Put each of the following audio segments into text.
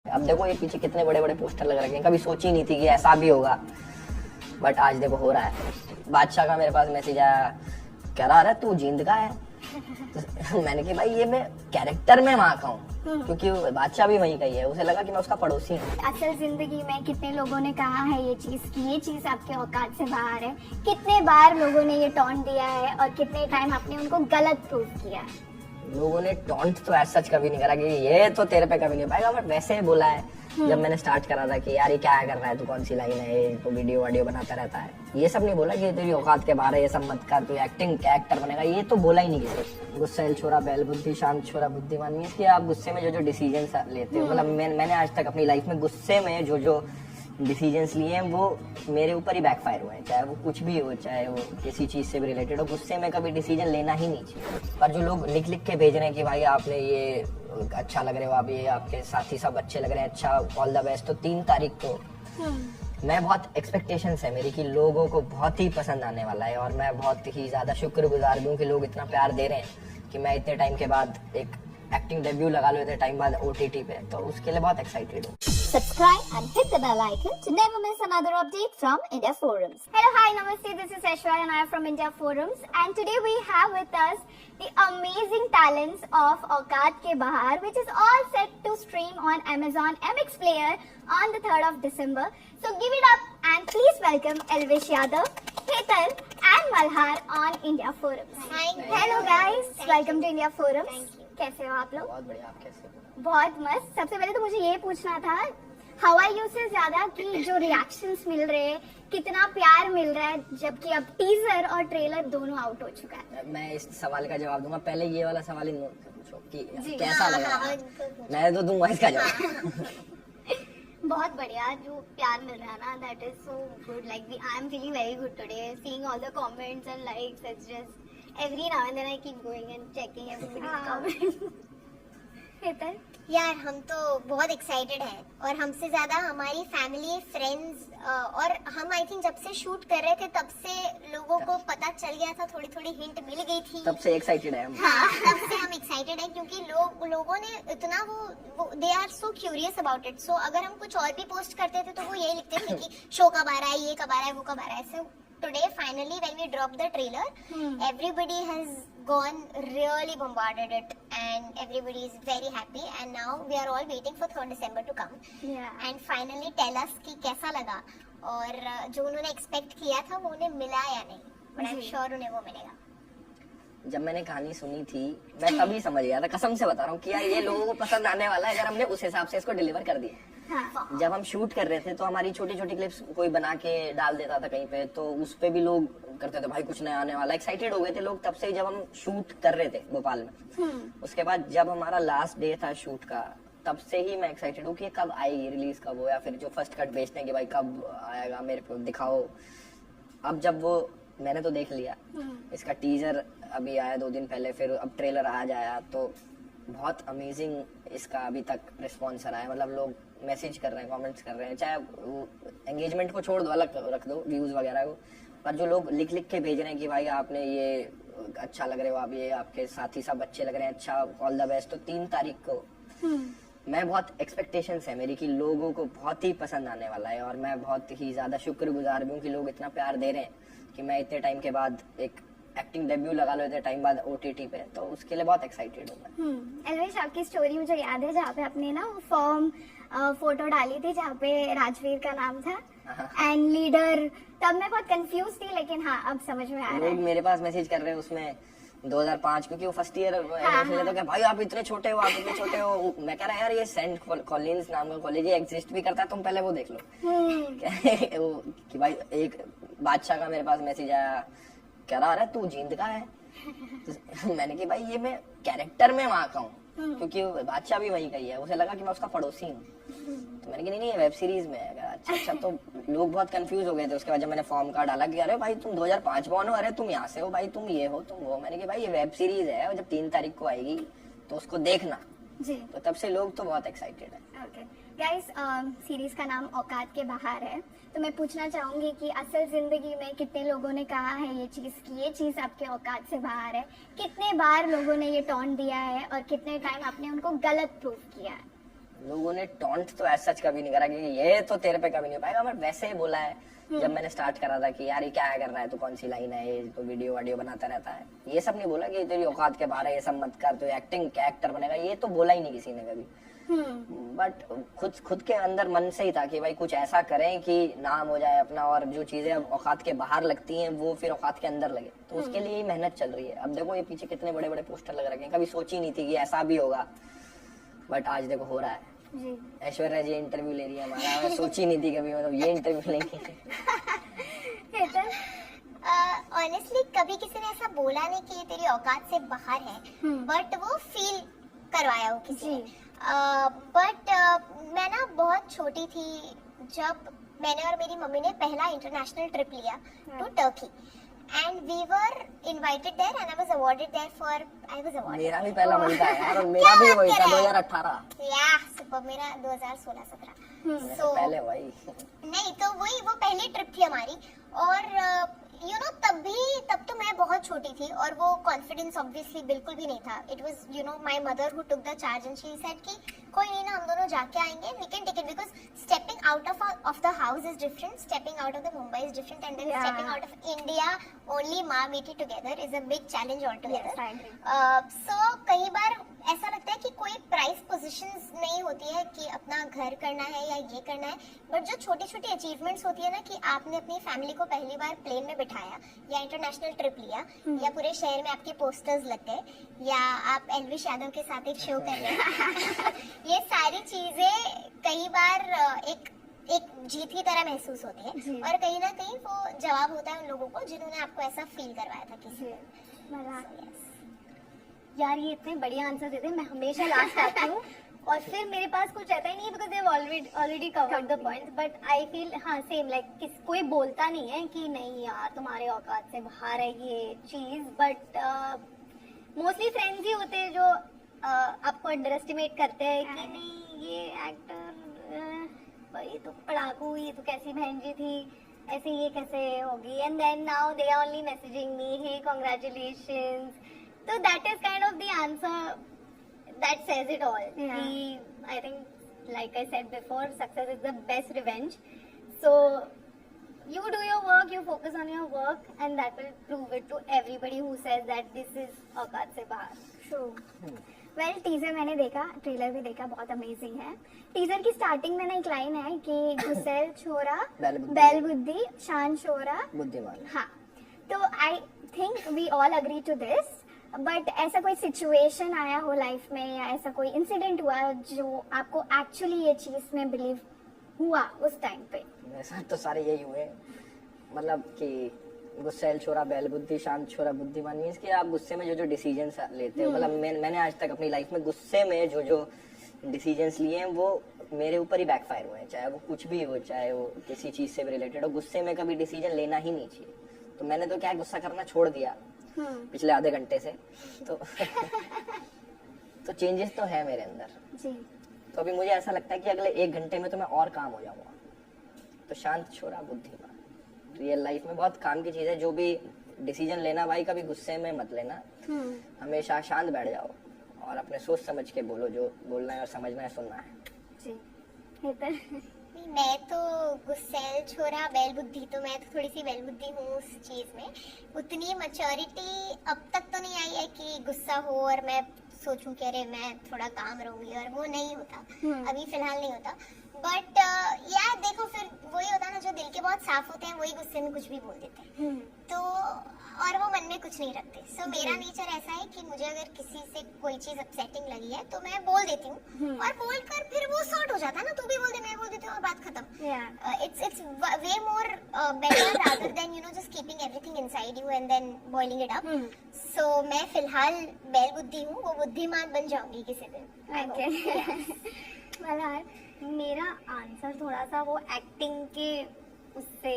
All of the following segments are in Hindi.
अब देखो ये पीछे कितने बड़े बड़े पोस्टर लग रखे हैं, कभी सोची नहीं थी कि ऐसा भी होगा, बट आज देखो हो रहा है। बादशाह का मेरे पास मैसेज आया, कह रहा अरे तू जींद का है। तो मैंने कहा भाई ये मैं कैरेक्टर में वहाँ का हूँ, क्योंकि बादशाह भी वहीं का ही है, उसे लगा कि मैं उसका पड़ोसी हूँ। असल जिंदगी में कितने लोगों ने कहा है ये चीज कि ये चीज आपके औकात से बाहर है, कितने बार लोगों ने ये टॉन्ट दिया है और कितने टाइम आपने उनको गलत प्रूव किया है। लोगों ने टॉन्ट तो ऐसा सच कभी नहीं करा कि ये तो तेरे पे कभी नहीं पाएगा, बट वैसे ही बोला है जब मैंने स्टार्ट करा था कि यार ये क्या कर रहा है, तू कौन सी लाइन है, ये तो वीडियो बनाता रहता है। ये सब नहीं बोला कि तेरी औकात के बाहर है, ये सब मत कर, तू एक्टिंग कैरेक्टर बनेगा, ये तो बोला ही नहीं किसी। गुस्सैल छोरा बैल बुद्धि, शांत छोरा बुद्धिमान। मींस कि आप गुस्से में जो डिसीजन लेते हो, मतलब मैंने आज तक अपनी लाइफ में गुस्से में जो डिसीजंस लिए हैं वो मेरे ऊपर ही बैकफायर हुए हैं, चाहे वो कुछ भी हो, चाहे वो किसी चीज से भी रिलेटेड हो। गुस्से में कभी डिसीजन लेना ही नहीं चाहिए। पर जो लोग लिख के भेज रहे हैं कि भाई आपने ये अच्छा लग रहे हो, आप ये आपके साथी सब अच्छे लग रहे हैं, अच्छा ऑल द बेस्ट, तो 3 तारीख को मैं बहुत एक्सपेक्टेशंस है मेरी कि लोगों को बहुत ही पसंद आने वाला है, और मैं बहुत ही ज्यादा शुक्रगुजार भी हूँ कि लोग इतना प्यार दे रहे हैं कि मैं इतने टाइम के बाद एक एक्टिंग डेब्यू लगा लो, इतने टाइम बाद OTT पे, तो उसके लिए बहुत एक्साइटेड हूँ। Subscribe and hit the bell icon to never miss another update from India Forums. Hello, hi, namaste. This is Aishwarya and I am from India Forums, and today we have with us the amazing talents of Aukat Ke Bahar, which is all set to stream on Amazon MX Player on the 3rd of December. So give it up and please welcome Elvish Yadav, Hetal and Malhar on India Forums. Hello guys, welcome to India Forums. कैसे हो आप लोग? बहुत बढ़िया, आप कैसे हो? बहुत मस्त। सबसे पहले तो मुझे ये पूछना था, हाउ आर यू से ज्यादा कि जो रिएक्शंस मिल रहे हैं, कितना प्यार मिल रहा है, जबकि अब टीजर और ट्रेलर दोनों आउट हो चुका है। मैं इस सवाल का जवाब दूंगा, पहले ये वाला सवाल ही पूछो कि कैसा लगा। मैं तो दूंगा इसका जवाब। बहुत बढ़िया, जो प्यार मिल रहा है ना, that is so good. Like I am feeling very good today, seeing all the comments and likes. It's just every now and then I keep going and checking everybody's comment. Hetal, यार हम तो बहुत एक्साइटेड हैं, और हमसे ज्यादा हमारी फैमिली, फ्रेंड्स, और हम आई थिंक जब से शूट कर रहे थे तब से लोगों को पता चल गया था, थोड़ी थोड़ी हिंट मिल गई थी, तब से एक्साइटेड है हम। हाँ, तब से हम एक्साइटेड हैं, क्योंकि लोगों ने इतना वो they are so curious about it. So अगर हम कुछ और भी पोस्ट करते थे तो वो यही लिखते थे कि शो कब आ रहा है, ये कब आ रहा है, वो कब आ रहा है। सो today finally when we dropped the trailer, everybody has gone really bombarded it and everybody is very happy, and now we are all waiting for 3rd December to come and finally tell us कि कैसा लगा, और जो उन्होंने एक्सपेक्ट किया था वो उन्हें मिला या नहीं, but I'm sure उन्हें वो मिलेगा। जब मैंने कहानी सुनी थी मैं तभी समझ गया था, कसम से बता रहा हूँ कि यार ये लोगों को पसंद आने वाला है, अगर हमने उस हिसाब से इसको डिलीवर कर दिया। हाँ। जब हम शूट कर रहे थे तो हमारी छोटी छोटी क्लिप्स कोई बना के डाल देता था कहीं पे, तो उस पे भी लोग करते थे भाई कुछ नया आने वाला, एक्साइटेड हो गए थे लोग तब से जब हम शूट कर रहे थे भोपाल में। उसके बाद जब हमारा लास्ट डे था शूट का, तब से ही मैं एक्साइटेड हूँ कि कब आएगी, रिलीज कब हो, या फिर जो फर्स्ट कट भेजते हैं कि भाई कब आएगा, मेरे को दिखाओ। अब जब वो मैंने तो देख लिया, इसका टीजर अभी आया 2 दिन पहले, फिर अब ट्रेलर आज आया, तो बहुत अमेजिंग इसका अभी तक रिस्पॉन्स रहा है। मतलब लोग मैसेज कर रहे हैं, कमेंट्स कर रहे हैं, चाहे वो एंगेजमेंट को छोड़ दो, अलग रख दो व्यूज वगैरह को, पर जो लोग लिख के भेज रहे हैं कि भाई आपने ये अच्छा लग रहे हो, आप ये आपके साथी सब अच्छे लग रहे हैं, अच्छा ऑल द बेस्ट, तो 3 तारीख को मैं बहुत एक्सपेक्टेशंस है मेरी कि लोगों को बहुत ही पसंद आने वाला है, और मैं बहुत ही ज्यादा शुक्रगुजार भी हूँ कि लोग इतना प्यार दे रहे हैं कि मैं इतने टाइम के बाद एक एक्टिंग डेब्यू लगा लो, इतने टाइम बाद OTT पे, तो उसके लिए बहुत एक्साइटेड हूँ मैं। एलविश, आपकी स्टोरी मुझे याद है जहाँ पे आपने ना फॉर्म फोटो डाली थी जहाँ पे राजवीर का नाम था एंड लीडर, तब मैं बहुत कंफ्यूज थी, लेकिन हाँ अब समझ में आ रहा है। लोग मेरे पास मैसेज कर रहे हैं उसमें 2005, क्योंकि वो फर्स्ट ईयर तो क्या भाई आप इतने छोटे हो, आप इतने छोटे हो। मैं कह रहा यार ये सेंट कॉलिंस नाम का कॉलेज एग्जिस्ट भी करता है, तुम पहले वो देख लो। कि भाई एक बादशाह का मेरे पास मैसेज आया, कह रहा अरे तू जींद का है। तो मैंने कहा भाई ये मैं कैरेक्टर में वहाँ का हूँ, क्योंकि बादशाह भी वहीं का ही है, उसे लगा कि मैं उसका पड़ोसी हूँ। तो मैंने कहा नहीं वेब सीरीज में है। अच्छा, तो लोग बहुत कंफ्यूज हो गए थे। उसके बाद जब मैंने फॉर्म का डाला कि अरे भाई तुम 2005 बॉर्न हो, अरे तुम यहाँ से हो, भाई तुम ये हो तुम वो। मैंने कहा भाई ये वेब सीरीज है, और जब 3 तारीख को आएगी तो उसको देखना जी। तो तब से लोग तो बहुत एक्साइटेड है। ओके गाइस, सीरीज का नाम औकात के बाहर है, तो मैं पूछना चाहूंगी कि असल जिंदगी में कितने लोगों ने कहा है ये चीज कि ये चीज आपके औकात से बाहर है, कितने बार लोगों ने ये टॉन्ट दिया है और कितने टाइम आपने उनको गलत प्रूव किया है। लोगों ने टॉन्ट तो ऐसा सच कभी नहीं करा कि ये तो तेरे पे कभी नहीं हो पाएगा, बट वैसे ही बोला है जब मैंने स्टार्ट करा था कि यार ये क्या कर रहा है, तू कौन सी लाइन है, ये तो वीडियो बनाता रहता है, ये सब नहीं बोला कि तेरी औकात के बाहर है, ये सब मत कर, तो एक्टिंग क्या एक्टर बनेगा, ये तो बोला ही नहीं किसी ने कभी। बट खुद के अंदर मन से ही था कि भाई कुछ ऐसा करें कि नाम हो जाए अपना, और जो चीजें अब औकात के बाहर लगती हैं वो फिर औकात के अंदर लगे, तो उसके लिए ही मेहनत चल रही है। अब देखो ये पीछे कितने बड़े बड़े पोस्टर लग रखे हैं, कभी सोची नहीं थी कि ऐसा भी होगा, बट आज देखो हो रहा है। जी। ऐश्वर्या जी इंटरव्यू ले रही है हमारा, मैं सोची नहीं थी कभी मतलब ये इंटरव्यू लेंगे। ऑनेस्टली कभी किसी ने ऐसा बोला नहीं कि ये तेरी औकात से बाहर है, बट वो फील करवाया हो किसी ने। बट मैं ना बहुत छोटी थी जब मैंने और मेरी मम्मी ने पहला इंटरनेशनल ट्रिप लिया to Turkey, and we were invited there and I was awarded there for I was awarded. मेरा भी पहला मन था यार, और मेरा भी वही था 2018। या सुपर, मेरा 2016-17। सो पहले भाई नहीं तो वही वो पहली ट्रिप थी हमारी, और यू नो तब तो मैं बहुत छोटी थी और वो कॉन्फिडेंस ऑब्वियसली बिल्कुल भी नहीं था। It was you know my mother who took the charge and she said कि कोई नहीं ना, हम दोनों जाके आएंगे, we can take it, because stepping out of the house is different, stepping out of the Mumbai is different, and then stepping out of India only माँ बेटी together is a big challenge all together. So कई बार ऐसा लगता है कि कोई प्राइस पोजीशंस नहीं होती है कि अपना घर करना है या ये करना है, बट जो छोटी छोटी अचीवमेंट्स होती है ना, कि आपने अपनी फैमिली को पहली बार प्लेन में बिठाया, या इंटरनेशनल ट्रिप लिया, या पूरे शहर में आपके पोस्टर्स लग गए, या आप एलविश यादव के साथ एक शो कर रहे हैं ये सारी चीजें कई बार एक जीत की तरह महसूस होती है, और कहीं ना कहीं वो जवाब होता है उन लोगों को जिन्होंने आपको ऐसा फील करवाया था किसी ने। यार ये इतने बढ़िया आंसर देते हैं, मैं हमेशा लास्ट आती हूँ और फिर मेरे पास कुछ रहता ही नहीं है, because they already covered the points, but I feel हाँ सेम लाइक कोई बोलता नहीं है कि नहीं यार तुम्हारे औकात से बाहर है ये चीज, बट मोस्टली फ्रेंड्स ही होते हैं जो आपको अंडर एस्टिमेट करते हैं कि नहीं ये एक्टर, ये तो पढ़ाकू, ये तो कैसी बहन जी थी, ऐसे ये कैसे होगी, and then now they are only messaging me hey congratulations. So that is kind of the answer that says it all. I think, like I said before, success is the best revenge. So you do your work, you focus on your work, and that will prove it to everybody who says that this is औकात से बाहर. True. Well, टीजर मैंने देखा, ट्रेलर भी देखा, बहुत अमेजिंग है। टीजर की स्टार्टिंग में ना एक लाइन है कि गुस्सेल छोरा, बैल बुद्धि, शान छोरा, बुद्धिमान। हाँ, तो I think we all agree to this, but ऐसा कोई सिचुएशन आया हो लाइफ में या ऐसा कोई इंसिडेंट हुआ जो आपको एक्चुअली ये चीज में बिलीव हुआ उस टाइम पे? मेरे साथ तो सारे यही हुए, मतलब कि गुस्सेल छोरा बैल बुद्धि, शांत छोरा बुद्धिमान, मीन्स कि आप गुस्से में जो डिसीजंस लेते हो, मतलब मैंने आज तक अपनी लाइफ में गुस्से में जो डिसीजंस लिए हैं वो मेरे ऊपर ही बैकफायर हुए हैं, चाहे वो कुछ भी हो, चाहे वो किसी चीज से भी रिलेटेड हो। गुस्से में कभी डिसीजन लेना ही नहीं चाहिए, तो मैंने तो क्या गुस्सा करना छोड़ दिया पिछले आधे घंटे से, तो चेंजेस तो है मेरे अंदर जी। तो अभी मुझे ऐसा लगता है कि अगले 1 घंटे में तो मैं और काम हो जाऊंगा। तो शांत छोरा बुद्धिमान, रियल लाइफ में बहुत काम की चीज है। जो भी डिसीजन लेना भाई कभी गुस्से में मत लेना, हमेशा शांत बैठ जाओ और अपने सोच समझ के बोलो, जो बोलना है और समझना है, सुनना है जी। मैं तो गुस्सेल छोरा बैल बुद्धि, तो मैं तो थोड़ी सी बैल बुद्धि हूँ उस चीज में। उतनी मैच्योरिटी अब तक तो नहीं आई है कि गुस्सा हो और मैं सोचूं कि अरे मैं थोड़ा काम रहूंगी, और वो नहीं होता, अभी फिलहाल नहीं होता। बट यार देखो, फिर वही होता है ना, जो दिल के बहुत साफ होते हैं वही गुस्से में कुछ भी बोल देते हैं, तो और वो मन में कुछ नहीं रखते। सो मेरा नेचर ऐसा है कि मुझे अगर किसी से कोई चीज अपसेटिंग लगी है तो मैं बोल देती हूँ, और बोलकर फिर वो सॉर्ट हो जाता है ना, तू भी बोल दे, मैं बोल देती हूँ, और बात खत्म। It's way more better rather than you know just keeping everything inside you and then boiling it up. So मैं फिलहाल बैल बुद्धि हूँ, वो बुद्धिमान बन जाऊंगी किसी दिन। मेरा आंसर थोड़ा सा वो एक्टिंग के उससे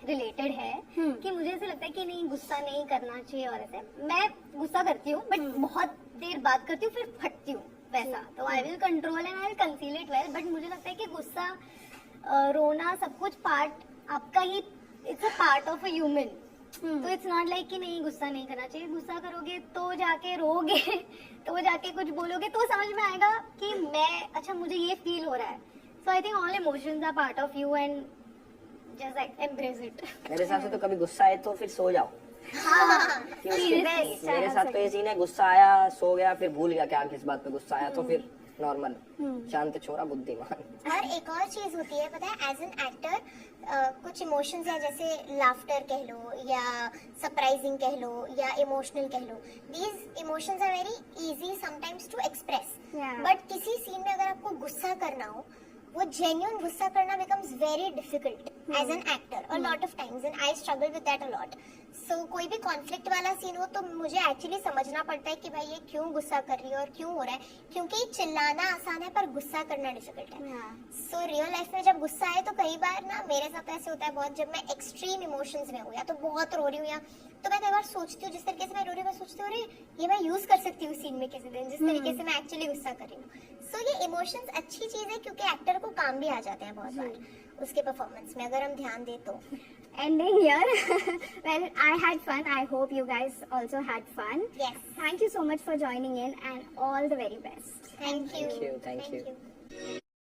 रिलेटेड है कि मुझे ऐसा लगता है कि नहीं गुस्सा नहीं करना चाहिए, और ऐसे मैं गुस्सा करती हूँ बट बहुत देर बात करती हूँ फिर फटती हूँ वैसा, तो I will control and I will conceal it well. But मुझे लगता है कि गुस्सा रोना सब कुछ पार्ट आपका ही, it's a part of a human, तो इट्स नॉट लाइक कि नहीं गुस्सा नहीं करना चाहिए. गुस्सा करोगे तो जाके रोगे तो जाके कुछ बोलोगे तो समझ में आएगा कि मैं अच्छा मुझे ये फील हो रहा है. So I think all emotions are part of you and just like embrace it. मेरे हिसाब से तो कभी गुस्सा आए तो फिर सो जाओ. मेरे साथ तो ये सीन है, गुस्सा आया सो गया, फिर भूल गया क्या किस बात पे गुस्सा आया, तो फिर नॉर्मल शांत छोरा बुद्धिमान. और एक और चीज होती है पता है, एज एन एक्टर कुछ इमोशंस है जैसे लाफ्टर कह लो या सरप्राइजिंग कह लो या इमोशनल कह लो. These emotions are very easy sometimes to express. But किसी सीन में अगर आपको गुस्सा करना हो, वो जेन्युइन गुस्सा करना becomes very difficult as an actor a lot of times and I struggle with that a lot. So कोई भी कॉन्फ्लिक्ट वाला सीन हो तो मुझे एक्चुअली समझना पड़ता है कि भाई ये क्यों गुस्सा कर रही है और क्यों हो रहा है, क्योंकि चिल्लाना आसान है पर गुस्सा करना डिफिकल्ट है. सो रियल लाइफ में जब गुस्सा आए तो कई बार ना मेरे साथ ऐसे होता है बहुत, जब मैं एक्सट्रीम इमोशंस में हूँ या तो बहुत रो रही हूँ या तो मैं कई बार सोचती हूँ जिस तरीके से मैं रो रही हूँ, मैं सोचती हूँ अरे ये मैं यूज कर सकती हूँ सीन में किसी दिन, जिस तरीके से मैं एक्चुअली गुस्सा कर रही हूँ. सो ये इमोशंस अच्छी चीज है क्योंकि एक्टर को काम भी आ जाते हैं बहुत बार उसके परफॉर्मेंस में अगर हम ध्यान दें तो. Ending here. Well, I had fun. I hope you guys also had fun. Yes. Thank you so much for joining in and all the very best. Thank you. Thank you.